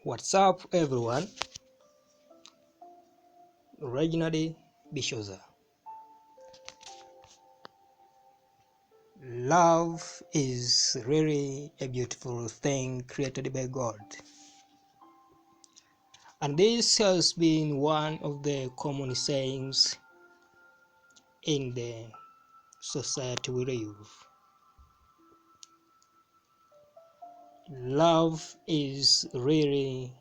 What's up, everyone? Regnard Bishoza. Love is really a beautiful thing created by God. And this has been one of the common sayings in the society we live. Love is really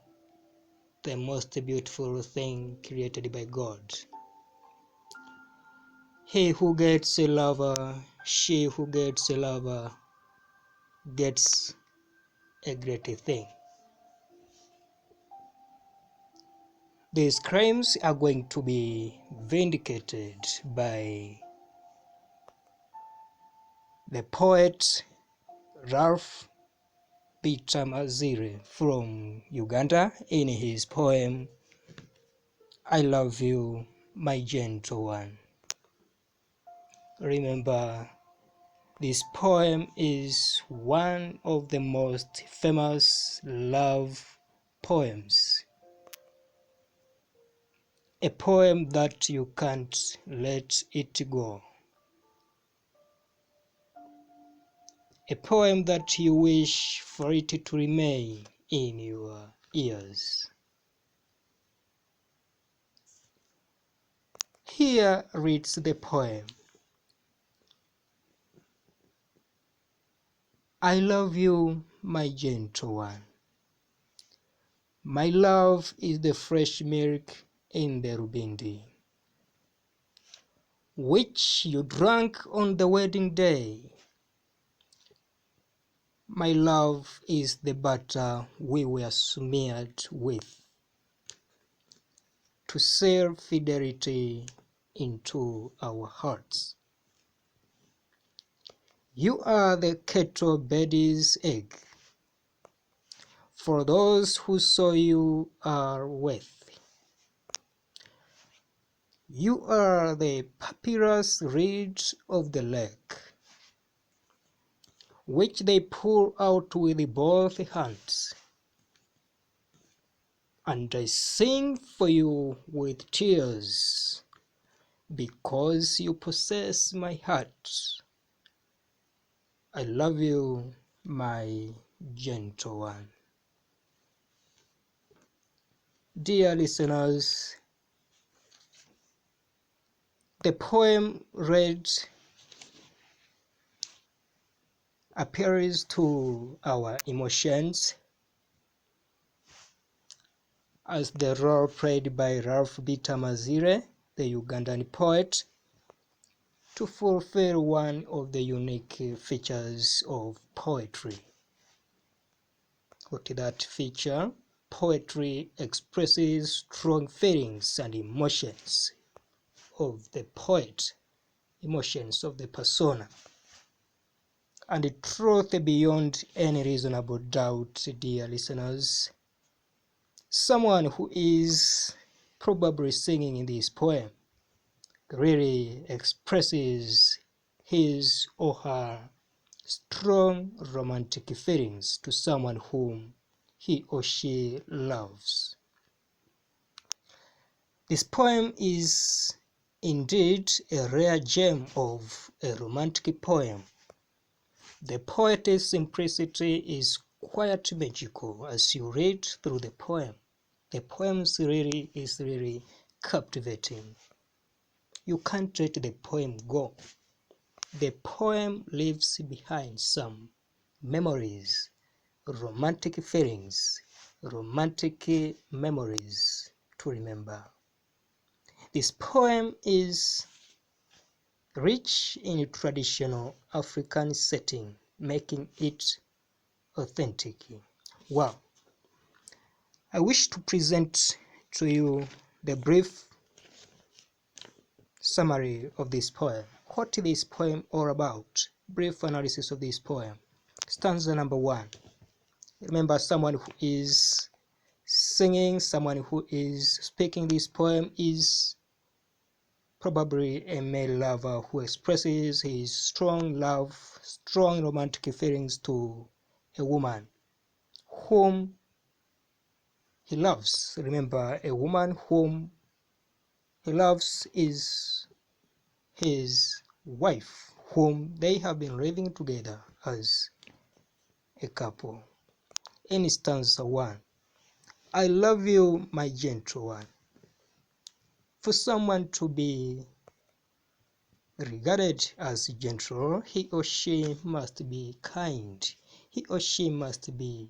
the most beautiful thing created by God. He who gets a lover, she who gets a lover, gets a great thing. These crimes are going to be vindicated by the poet Ralph BITAMAZIRE from Uganda in his poem, I Love You, My Gentle One. Remember, this poem is one of the most famous love poems. A poem that you can't let it go. A poem that you wish for it to remain in your ears. Here reads the poem. I love you, my gentle one. My love is the fresh milk in the rubindi, which you drank on the wedding day. My love is the butter we were smeared with to seal fidelity into our hearts. You are the kettle baby's egg. For those who saw you are worth. You are the papyrus reed of the lake, which they pull out with both hands. And I sing for you with tears, because you possess my heart. I love you, my gentle one. Dear listeners, the poem read appeals to our emotions as the role played by Ralph BITAMAZIRE, the Ugandan poet, to fulfill one of the unique features of poetry. What is that feature? Poetry expresses strong feelings and emotions of the poet, emotions of the persona, and the truth beyond any reasonable doubt, dear listeners. Someone who is probably singing in this poem really expresses his or her strong romantic feelings to someone whom he or she loves. This poem is indeed a rare gem of a romantic poem. The poet's simplicity is quite magical as you read through the poem. The poem is really captivating. You can't let the poem go. The poem leaves behind some memories, romantic feelings, romantic memories to remember. This poem is rich in traditional African setting, making it authentic. Well, I wish to present to you the brief summary of this poem. What is this poem all about? Brief analysis of this poem. Stanza number 1. Remember, someone who is singing, someone who is speaking this poem is probably a male lover who expresses his strong love, strong romantic feelings to a woman whom he loves. Remember, a woman whom he loves is his wife, whom they have been living together as a couple. In stanza 1, I love you, my gentle one. For someone to be regarded as gentle, he or she must be kind. He or she must be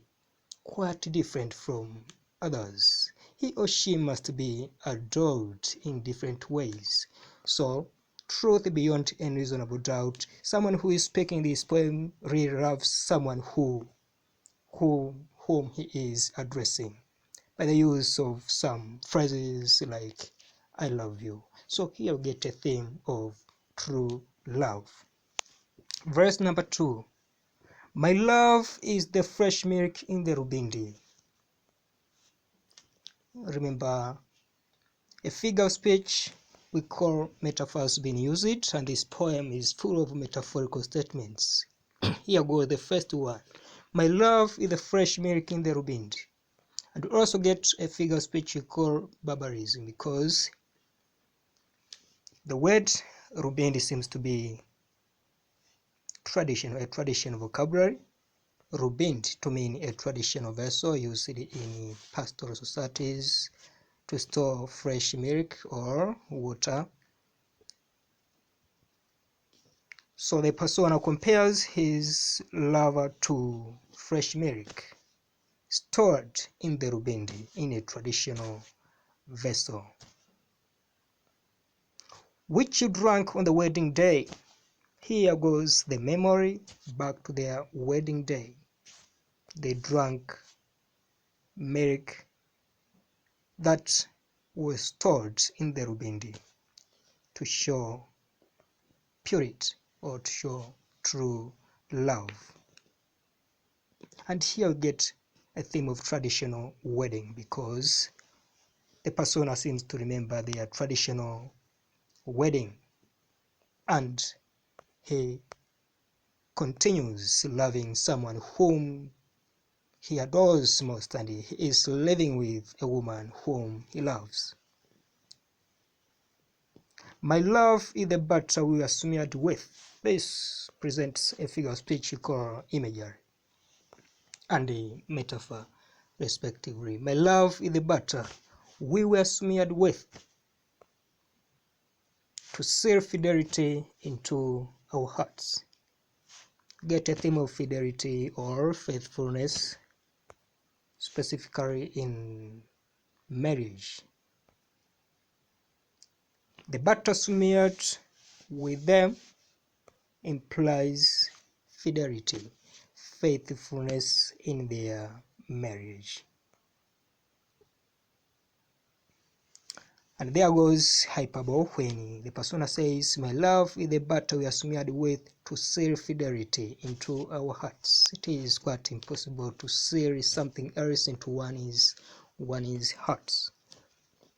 quite different from others. He or she must be adored in different ways. So, truth beyond any reasonable doubt, someone who is speaking this poem really loves someone whom he is addressing by the use of some phrases like I love you. So here we get a theme of true love. Verse number 2. My love is the fresh milk in the rubindi. Remember, a figure of speech we call metaphors being used, and this poem is full of metaphorical statements. Here goes the first one. My love is the fresh milk in the rubindi. And we also get a figure of speech we call barbarism, because the word rubindi seems to be a traditional vocabulary. Rubind to mean a traditional vessel used in pastoral societies to store fresh milk or water. So the persona compares his lover to fresh milk stored in the rubindi in a traditional vessel, which you drank on the wedding day. Here goes the memory back to their wedding day. They drank milk that was stored in the rubindi to show purity or to show true love. And here we get a theme of traditional wedding, because the persona seems to remember their traditional wedding, and he continues loving someone whom he adores most, and he is living with a woman whom he loves. My love is the butter we are smeared with. This presents a figure of speech called imagery and a metaphor, respectively. My love is the butter we were smeared with to seal fidelity into our hearts. Get a theme of fidelity or faithfulness, specifically in marriage. The butter smeared with them implies fidelity, faithfulness in their marriage. And there goes hyperbole when the persona says, my love is the butter we are smeared with to seal fidelity into our hearts. It is quite impossible to seal something else into one's hearts.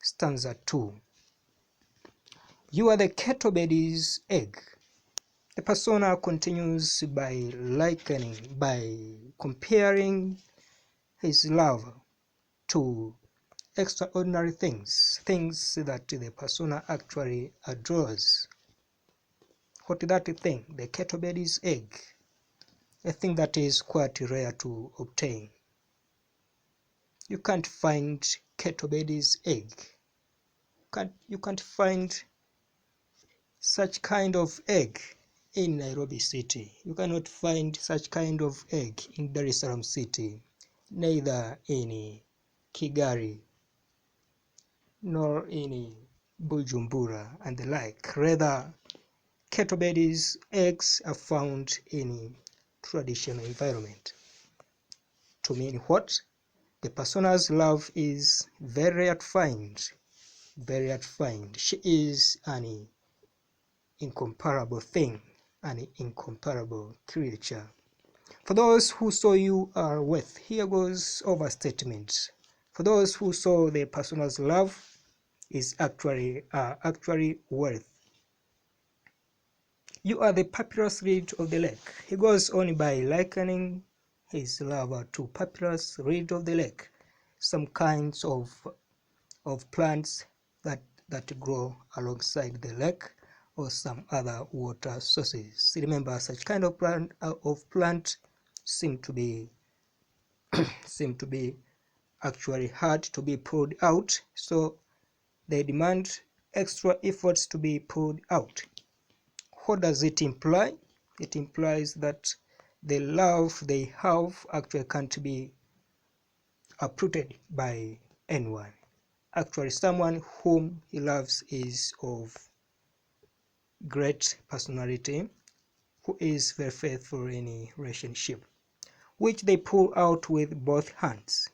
Stanza 2. You are the kettlebait's egg. The persona continues by comparing his love to extraordinary things that the persona actually adores. What is that thing? The kettlebait's egg, a thing that is quite rare to obtain. You can't find kettlebait's egg. You can't find such kind of egg in Nairobi city. You cannot find such kind of egg in Dar es Salaam city, neither in Kigali nor in Bujumbura and the like. Rather, kettlebait's eggs are found in traditional environment. To mean what? The persona's love is very refined, very refined. She is an incomparable thing, an incomparable creature. For those who saw you are worth, here goes overstatement. For those who saw the persona's love is actually worth. You are the papyrus reed of the lake. He goes on by likening his lover to papyrus reed of the lake. some kinds of plants that grow alongside the lake or some other water sources. Remember, such kind of plant seem to be actually hard to be pulled out, so they demand extra efforts to be pulled out. What does it imply? It implies that the love they have actually can't be uprooted by anyone. Actually, someone whom he loves is of great personality, who is very faithful in a relationship, which they pull out with both hands.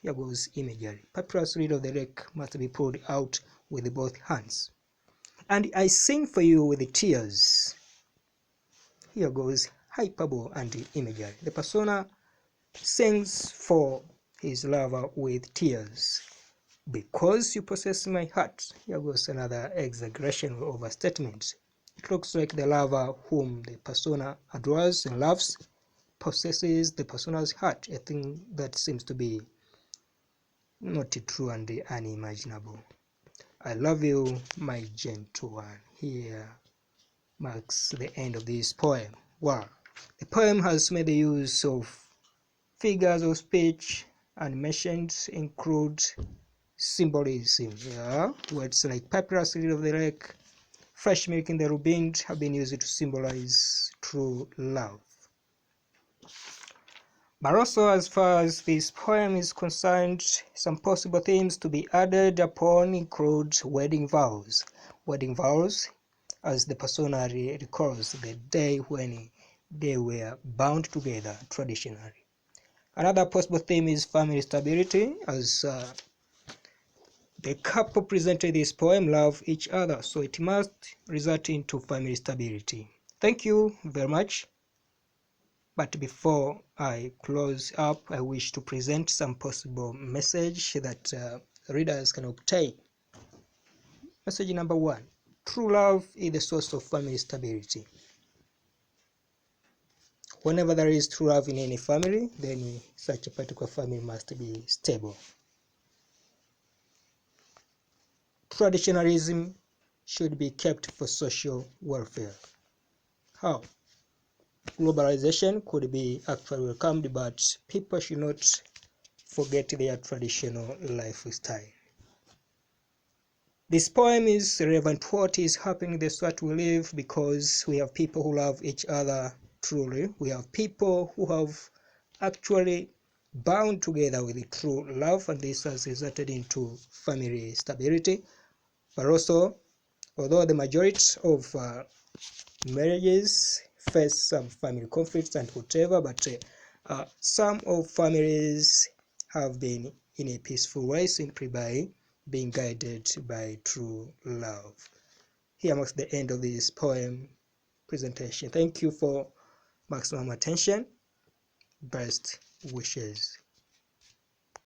Here goes imagery. Papyrus reed of the lake must be pulled out with both hands. And I sing for you with tears. Here goes hyperbole and imagery. The persona sings for his lover with tears. Because you possess my heart. Here goes another exaggeration or overstatement. It looks like the lover whom the persona adores and loves possesses the persona's heart, a thing that seems to be not true and unimaginable. I love you, my gentle one. Here marks the end of this poem. Wow. The poem has made use of figures of speech. Animations include symbolism. Words like papyrus reed of the lake, fresh milk in the rubind have been used to symbolize true love. But also, as far as this poem is concerned, some possible themes to be added upon include wedding vows. Wedding vows, as the persona recalls the day when they were bound together traditionally. Another possible theme is family stability, as the couple presented this poem love each other, so it must result into family stability. Thank you very much. But before I close up, I wish to present some possible message that readers can obtain. Message number 1. True love is the source of family stability. Whenever there is true love in any family, then such a particular family must be stable. Traditionalism should be kept for social welfare. How? Globalization could be actually welcomed, but people should not forget their traditional lifestyle. This poem is relevant to what is happening in the society we live, because we have people who love each other truly. We have people who have actually bound together with true love, and this has resulted into family stability. But also, although the majority of marriages face some family conflicts and whatever, but some of families have been in a peaceful way simply by being guided by true love. Here marks the end of this poem presentation. Thank you for maximum attention. Best wishes.